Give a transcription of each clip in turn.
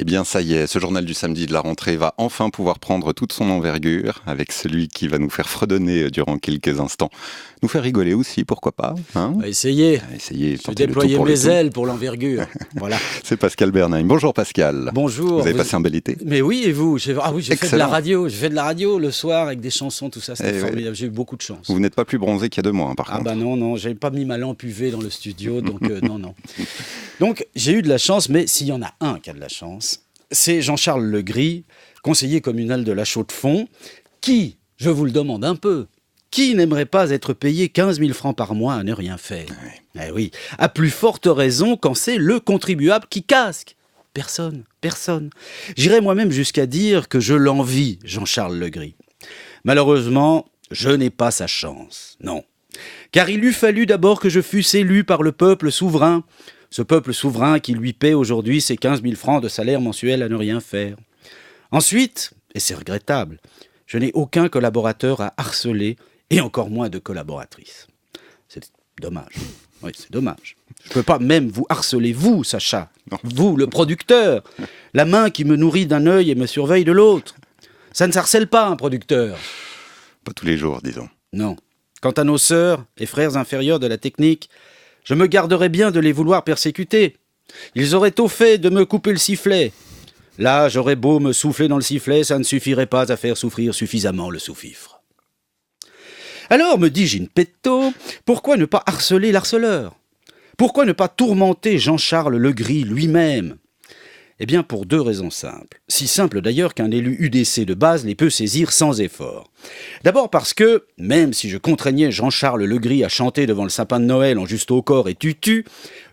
bien ça y est, ce journal du samedi de la rentrée va enfin pouvoir prendre toute son envergure avec celui qui va nous faire fredonner durant quelques instants. Nous faire rigoler aussi, pourquoi pas, hein? On va essayer. Essayer, je vais déployer mes ailes pour l'envergure. Voilà. C'est Pascal Bernheim. Bonjour Pascal. Bonjour. Vous avez passé un bel été? Mais oui, et vous? J'ai fait de la radio. J'ai fait de la radio le soir avec des chansons, tout ça, c'était formidable. J'ai eu beaucoup de chance. Vous n'êtes pas plus bronzé qu'il y a 2 mois, par contre. Ah bah non, j'avais pas mis ma lampe UV dans le studio, donc non. Donc j'ai eu de la chance, mais s'il y en a un qui a de la chance, c'est Jean-Charles Legris, conseiller communal de La Chaux-de-Fonds, qui, je vous le demande un peu, qui n'aimerait pas être payé 15 000 francs par mois à ne rien faire? Eh oui, à plus forte raison quand c'est le contribuable qui casque. Personne. J'irais moi-même jusqu'à dire que je l'envie, Jean-Charles Legris. Malheureusement, je n'ai pas sa chance, non. Car il eût fallu d'abord que je fusse élu par le peuple souverain, ce peuple souverain qui lui paie aujourd'hui ses 15 000 francs de salaire mensuel à ne rien faire. Ensuite, et c'est regrettable, je n'ai aucun collaborateur à harceler, et encore moins de collaboratrice. C'est dommage. Oui, c'est dommage. Je ne peux pas même vous harceler, vous, Sacha. Non. Vous, le producteur. La main qui me nourrit d'un œil et me surveille de l'autre. Ça ne s'harcèle pas, un producteur. Pas tous les jours, disons. Non. Quant à nos sœurs et frères inférieurs de la technique, je me garderais bien de les vouloir persécuter. Ils auraient au fait de me couper le sifflet. Là, j'aurais beau me souffler dans le sifflet, ça ne suffirait pas à faire souffrir suffisamment le sous-fifre. Alors, me dis-je in petto, pourquoi ne pas harceler l'harceleur? Pourquoi ne pas tourmenter Jean-Charles Legris lui-même? Eh bien, pour 2 raisons simples. Si simples d'ailleurs qu'un élu UDC de base les peut saisir sans effort. D'abord parce que, même si je contraignais Jean-Charles Legris à chanter devant le sapin de Noël en juste au corps et tutu,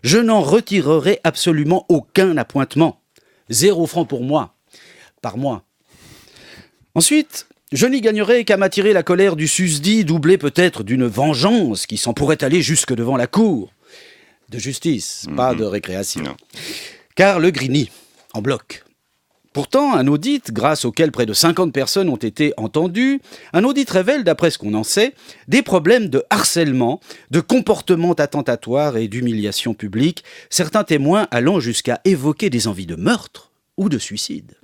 je n'en retirerai absolument aucun appointement. 0 francs pour moi, par mois. Ensuite, je n'y gagnerai qu'à m'attirer la colère du susdit, doublée peut-être d'une vengeance qui s'en pourrait aller jusque devant la cour. De justice, pas de récréation. Non. Car Legris nie, en bloc. Pourtant, un audit, grâce auquel près de 50 personnes ont été entendues, un audit révèle, d'après ce on en sait, des problèmes de harcèlement, de comportement attentatoire et d'humiliation publique, certains témoins allant jusqu'à évoquer des envies de meurtre ou de suicide.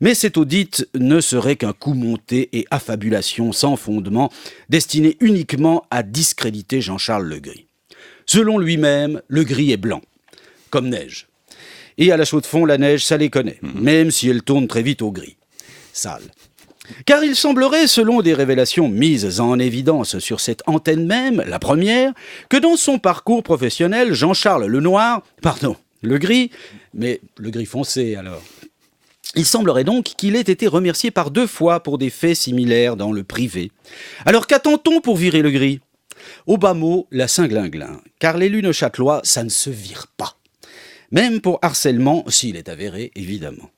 Mais cet audit ne serait qu'un coup monté et affabulation sans fondement, destiné uniquement à discréditer Jean-Charles Legris. Selon lui-même, Legris est blanc, comme neige. Et à La Chaux-de-Fonds, la neige, ça les connaît, même si elle tourne très vite au gris. Sale. Car il semblerait, selon des révélations mises en évidence sur cette antenne même, la première, que dans son parcours professionnel, Jean-Charles Legris, mais le gris foncé alors. Il semblerait donc qu'il ait été remercié par 2 fois pour des faits similaires dans le privé. Alors qu'attend-on pour virer Legris? Au bas mot, la Saint-Glinglin, car l'élu neuchâtelois, ça ne se vire pas. Même pour harcèlement, s'il est avéré, évidemment.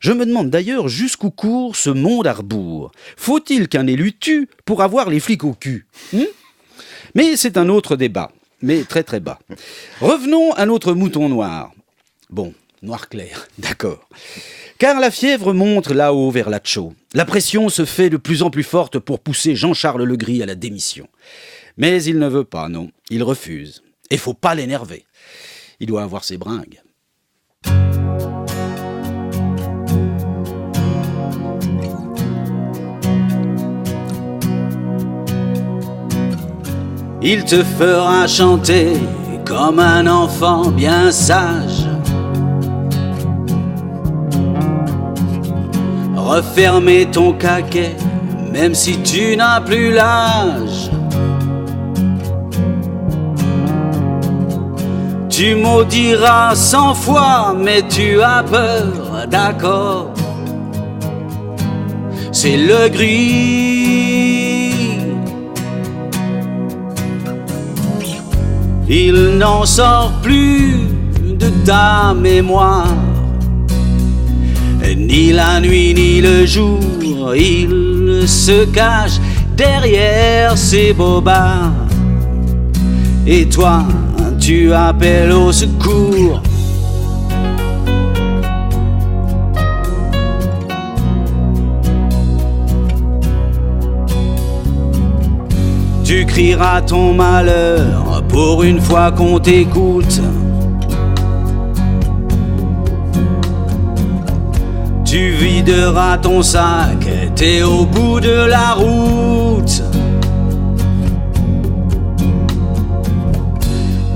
Je me demande d'ailleurs jusqu'où court ce monde à rebours. Faut-il qu'un élu tue pour avoir les flics au cul? Mais c'est un autre débat, mais très très bas. Revenons à notre mouton noir. Bon, noir clair, d'accord. Car la fièvre monte là-haut vers la Chaux. La pression se fait de plus en plus forte pour pousser Jean-Charles Legris à la démission. Mais il ne veut pas, non, il refuse. Et faut pas l'énerver. Il doit avoir ses bringues. Il te fera chanter comme un enfant bien sage. Refermer ton caquet, même si tu n'as plus l'âge. Tu maudiras 100 fois, mais tu as peur, d'accord. C'est Legris. Il n'en sort plus de ta mémoire. Ni la nuit ni le jour, il se cache derrière ses bobards. Et toi, tu appelles au secours. Tu crieras ton malheur pour une fois qu'on t'écoute. Tu videras ton sac, t'es au bout de la route.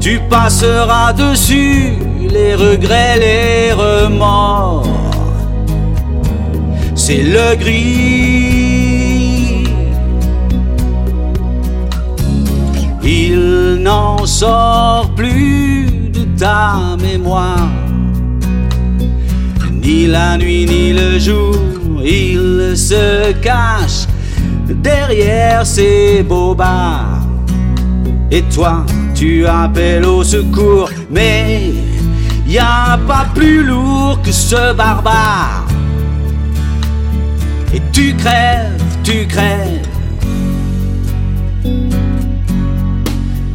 Tu passeras dessus les regrets, les remords. C'est le gris. Il n'en sort plus de ta mémoire. Ni la nuit ni le jour, il se cache derrière ces beaux bars. Et toi, tu appelles au secours, mais y a pas plus lourd que ce barbare. Et tu crèves, tu crèves.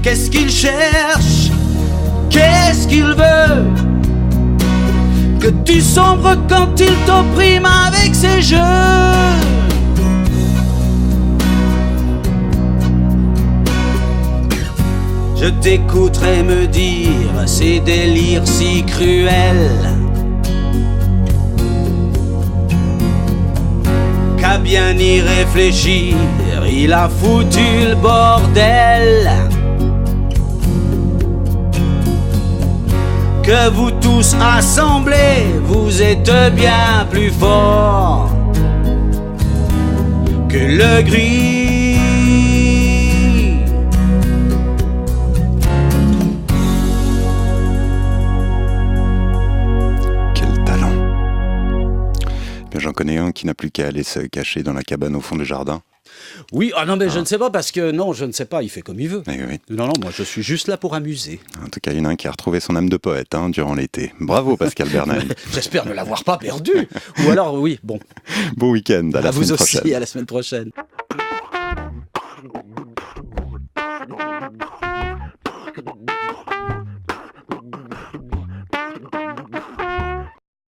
Qu'est-ce qu'il cherche? Qu'est-ce qu'il veut? Que tu sombres quand il t'opprime avec ses jeux. Je t'écouterai me dire ces délires si cruels, qu'à bien y réfléchir, il a foutu le bordel. Que vous tous assemblés, vous êtes bien plus forts que le gris. Quel talent. Bien, j'en connais un qui n'a plus qu'à aller se cacher dans la cabane au fond du jardin. Oui, ah non mais je ne sais pas parce que non, je ne sais pas, il fait comme il veut. Oui, oui. Non, moi je suis juste là pour amuser. En tout cas, il y en a un qui a retrouvé son âme de poète durant l'été. Bravo Pascal Bernheim. J'espère ne l'avoir pas perdu. Ou alors oui, bon. Bon week-end, à la semaine prochaine. Vous aussi, à la semaine prochaine.